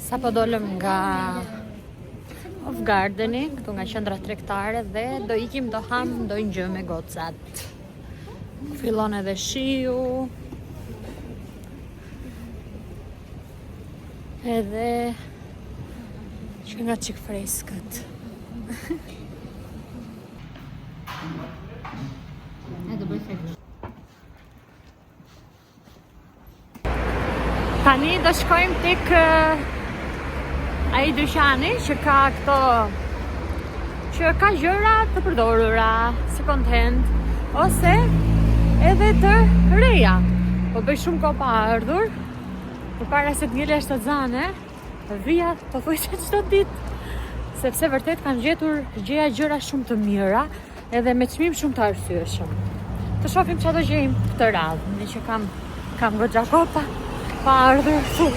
Sa po dolëm nga Off Gardeni, këtu nga qendra tregtare dhe do ikim do ham ndonjë gjë me gocat. Fillon edhe shiu. Edhe që nga qik freskët. Tani do shkojmë tek ai dyqani që ka këto që ka gjëra të përdorura, second hand ose edhe të reja. Po bëj shumë kohë pa ardhur, përpara se të ngelesh të xane, vija pothuajse çdo ditë, sepse vërtet kanë gjetur gjëra shumë të mira, edhe me çmim shumë të arsyeshëm. Të shohim çfarë do gjejmë këtë radhë, ne që kam goxha kohë pa ardhur këtu.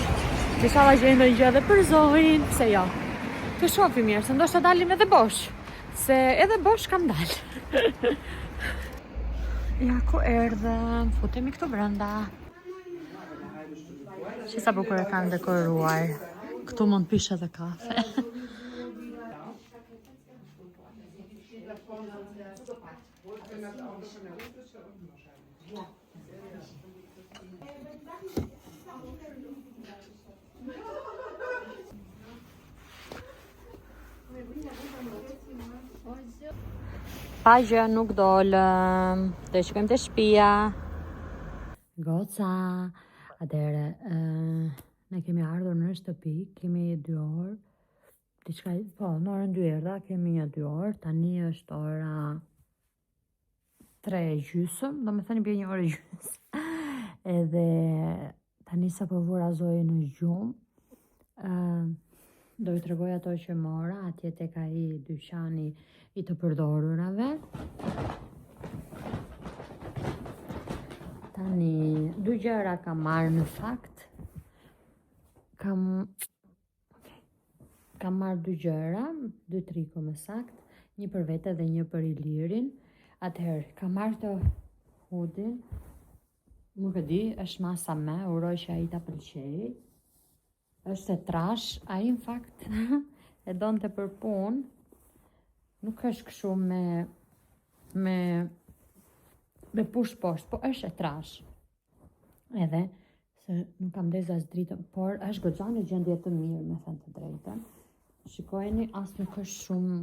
Disa la gjejmë ndonjë gjë edhe për Zohin, pse jo. Të shohim mirë, se ndoshta dalim edhe bosh, se edhe bosh kam dalë. Ja ku erdhëm, futemi këtu brenda. Që sa bukur e kanë dekoruar. Këtu mund pish edhe kafe. Pa gjë nuk dolëm, do shkojmë te shtëpia. Goca, atëherë ne kemi ardhur në shtëpi, kemi 2 orë. Diçka, po, në orën 2 erdha, kemi një 2 orë, tani është ora 3:30, do me thënë bje 1 orë e gjysmë. Edhe tani sa po vura Zoe në gjumë, do i tregoj ato që mora, atje tek ai dyqani i të përdorurave. Tani 2 gjëra kam marrë në fakt. Kam marrë 2 gjëra, 2 triko më sakt, një për vete dhe një për Ilirin. Atëherë, kam marrë të hudin, nuk e di, është masa me, uroj që ai ta pëlqej. Është e trash, ai në fakt e donte për punë, nuk është kështu me push poshtë, po është e trash. Edhe, se nuk kam leza as dritën, por është goxha në gjendje të mirë, me thënë të drejtën. Shikojeni, as nuk është shumë,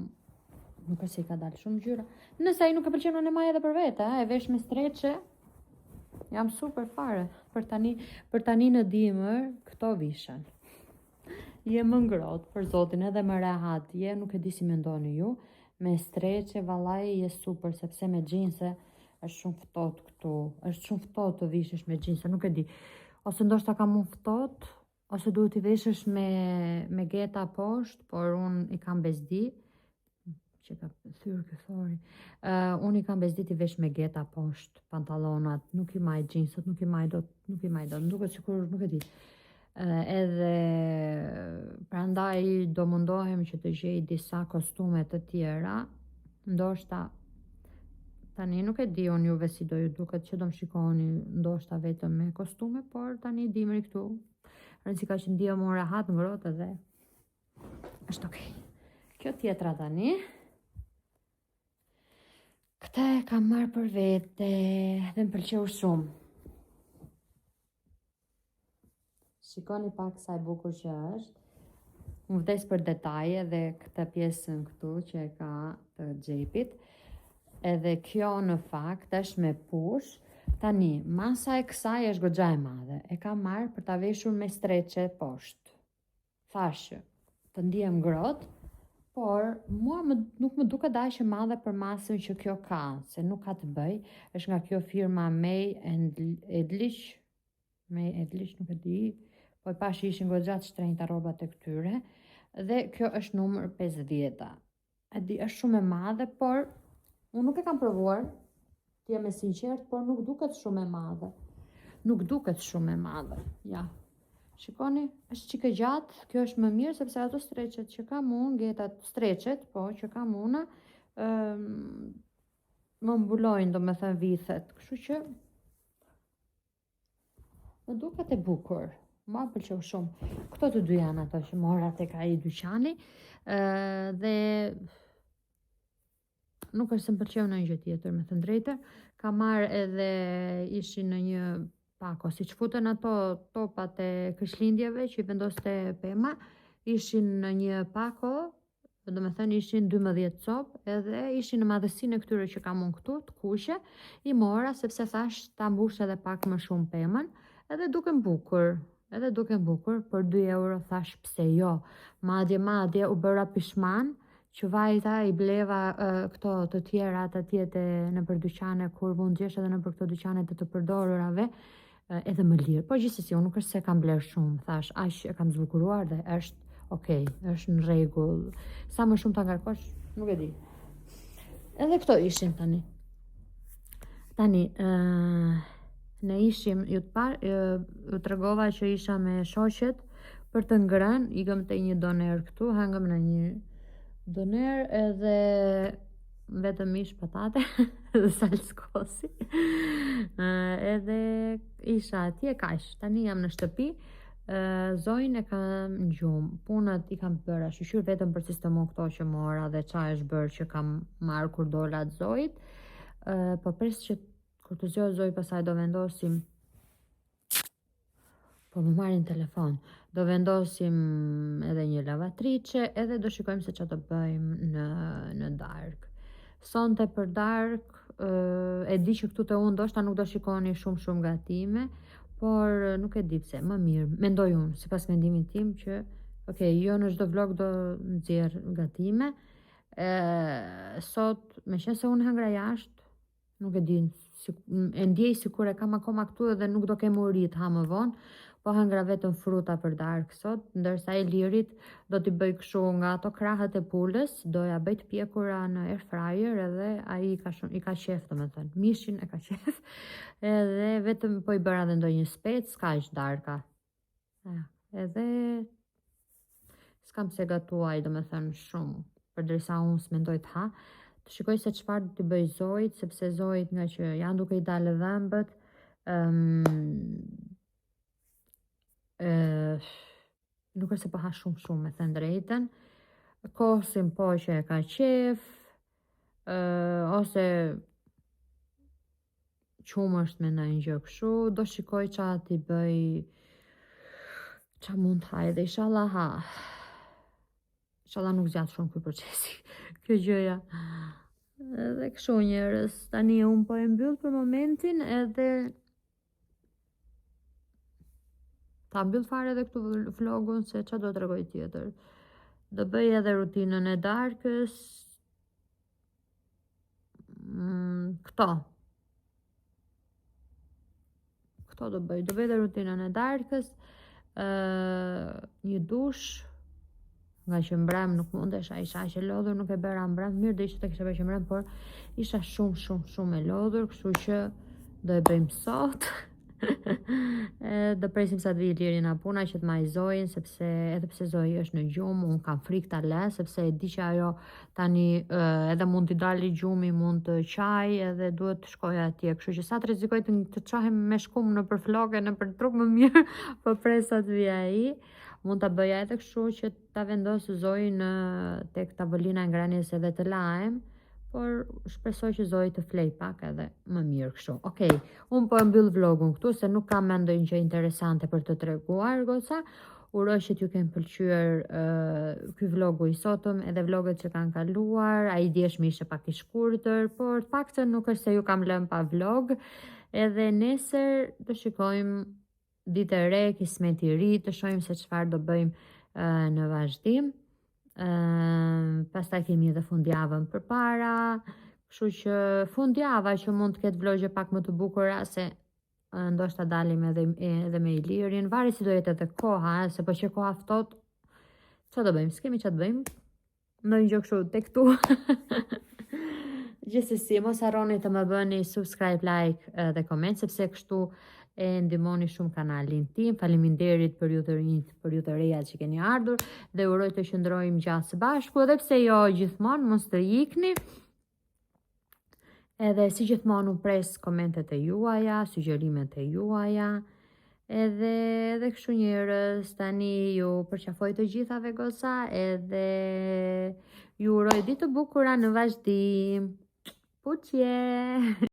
nuk është se i ka dalë shumë gjyra. Nëse ai nuk e pëlqen unë e maj edhe për vete, e vesh me streqe, jam super fare. Për tani në dimër, këto vishen. Je më ngrohtë, për zotin, edhe më rehat, nuk e di si mendoni ju, me streqe, vallaj, je super, sepse me xhinse është shumë ftohtë këtu, është shumë ftohtë të vishesh me xhinse, nuk e di. Ose ndoshta kam unë ftohtë, ose duhet i veshësh me geta poshtë, por unë i kam bezdi, që ka thyrë këthori, unë i kam bezdi t'i vesh me geta poshtë, pantalonat, nuk i maj xhinsët, nuk i maj dot, duket sikur nuk e di. Edhe prandaj do mundohem që të gjej disa kostume të tjera, ndoshta tani nuk e di unë juve si do ju duket që do më shikoni ndoshta vetëm me kostume, por tani dimri këtu, rëndësi ka që ndia më rahat ngrohtë edhe është okej. Kjo tjetra tani, këte kam marrë për vete dhe më pëlqeu shumë. Shikoni pak sa e bukur që është. Më vdes për detaje dhe këtë pjesën këtu që e ka të xhepit. Edhe kjo në fakt është me push. Tani, masa e kësaj është goxha e madhe. E kam marrë për ta veshur me streqe poshtë. Thashë, të ndihem ngrohtë, por mua nuk më duket aq e madhe për masën që kjo ka, se nuk ka të bëj. Është nga kjo firma May Edlich, nuk e di. Po i pash ishin goxha të shtrenjta rrobat e këtyre, dhe kjo është numër 50. E di, është shumë e madhe, por unë nuk e kam provuar, të jem e sinqert, por nuk duket shumë e madhe. Ja. Shikoni, është çike gjatë, kjo është më mirë sepse ato streqet që kam unë, getat streqet, po që kam unë, më mbulojnë, do me thënë vithet, kështu që më duket e bukur. Ma pëlqeu shumë. Këto të dy janë ato që mora tek ai dyqani, dhe nuk është se më pëlqeu ndonjë gjë tjetër, me thënë drejtën. Ka marrë edhe ishin në një pako, siç futen ato topat e Krishtlindjeve që i vendoste Pema, ishin në një pako, do me thënë ishin 12 copë, edhe ishin në madhësinë e këtyre që kam unë këtu, të kuqe, i mora sepse thash ta mbush edhe pak më shumë Pemën, edhe duken bukur. Për 2 euro thash pse jo. Madje u bëra pishman që vajta i bleva këto të tjera të tjete në për dyqane, kur mund gjesh edhe në për këto dyqane të përdorurave, edhe më lirë. Po gjithsesi, unë nuk është se kam bler shumë, thash, aq e kam zbukuruar dhe është okej, është në rregull. Sa më shumë ta ngarkosh, nuk e di. Edhe këto ishin tani. Ne ishim, ju tregova që isha me shoqet për të ngrënë, ikëm te një doner këtu, hangëm në një doner edhe vetëm mish patate dhe salskosi. Edhe isha atje kaq. Tani jam në shtëpi. Zojnë e kam në gjumë. Punët i kam bërë shqyr vetëm për sistemon këto që mora dhe qa është bërë që kam marrë kur dola të Zojt. Po pres që kur të zgjojë Zoj, pasaj do vendosim, po më marrin telefon, do vendosim edhe një lavatrice, edhe do shikojmë se që të bëjmë në dark. Sonte për dark, e di që këtu të unë ndoshta nuk do shikoni shumë gatime, por nuk e di pse, më mirë, mendoj unë, sipas mendimit tim që, jo në çdo vlog do nxjerr gatime. Sot, me qenë se unë hangra jashtë, nuk e di, e ndjej sikur e kam akoma këtu edhe nuk do kem u rit ha më vonë, po hangra vetëm fruta për dark sot, ndërsa e lirit do t'i bëj kështu nga ato krahët e pulës, doja bëj të pjekura në air fryer edhe ai i ka qef, domethënë, mishin e ka qef, edhe vetëm po i bëra edhe ndonjë spec, s'ka aq darka. Edhe s'kam se gatuaj, domethënë shumë, përderisa unë s'mendoj të ha. Të shikoj se çfarë do t'i bëj Zojt, sepse Zojt nga që janë duke i dalë dhëmbët, nuk është se po ha shumë, me thënë drejtën. Kosin po që e ka qef, ose qumë është me ndonjë gjë kështu, do shikoj qa t'i bëj, qa mund të haj dhe inshallah ha. Inshallah nuk zgjat shumë ky procesi, kjo gjëja. Edhe kështu njerëz, tani unë po e mbyll për momentin edhe ta mbyll fare edhe këtu vlogun se qa do t'rregoj tjetër. Do bëj edhe rutinën e darkës. Këto do bëj edhe rutinën e darkës, një dush, nga që mbrëm nuk mundesha, isha që lodhur, nuk e bëra mbrëm, mirë dhe ishte të kështë bërë që mbrëm, por isha shumë e lodhur, kështu që do e bëjmë sot. Do presim sa të vijë Liri nga puna që të ma i Zojin, sepse edhe pse Zoji është në gjumë, unë kam frikë ta lë, sepse e di që ajo tani edhe mund t'i dali gjumi, mund të qaj, edhe duhet të shkoj atje, kështu që sa të rrezikoj të qahem me shkum në për floke, në për trup më mirë, po presa të vija ai. Mund ta bëja edhe kështu që ta vendosë Zojin tek tavolina e ngrënies edhe të lajem, por shpresoj që Zoji të flej pak edhe më mirë kështu. Okej, unë po e mbyll vlogun këtu se nuk kam ndonjë gjë interesante për të treguar, goca. Uroj që t'ju kenë pëlqyer ky vlogu i sotëm, edhe vloget që kanë kaluar, ai djeshmi ishte pak i shkurtër, por të paktën nuk është se ju kam lënë pa vlog. Edhe nesër do shikojmë ditë e re, kismet i ri, të shohim se çfarë do bëjmë në vazhdim. Pastaj kemi edhe fundjavën përpara, kështu që fundjava që mund të ketë vlogje pak më të bukura, se ndoshta dalim edhe me Ilirin, varet si do jetë edhe koha, se po që koha ftohtë, çfarë do bëjmë? S'kemi çfarë të bëjmë? Ndonjë gjë kështu tek tu. Gjithsesi, mos harroni të më bëni subscribe, like dhe comment, sepse kështu e ndihmoni shumë kanalin tim. Faleminderit për ju të rinjt, për ju të reja që keni ardhur, dhe uroj të qëndrojmë gjatë së bashku, edhe pse jo gjithmonë, mos të ikni. Edhe si gjithmonë u pres komentet e juaja, sugjerimet e juaja, Edhe kështu njerëz, tani ju përqafoj të gjithave goca, edhe ju uroj ditë të bukura në vazhdim. Puqje!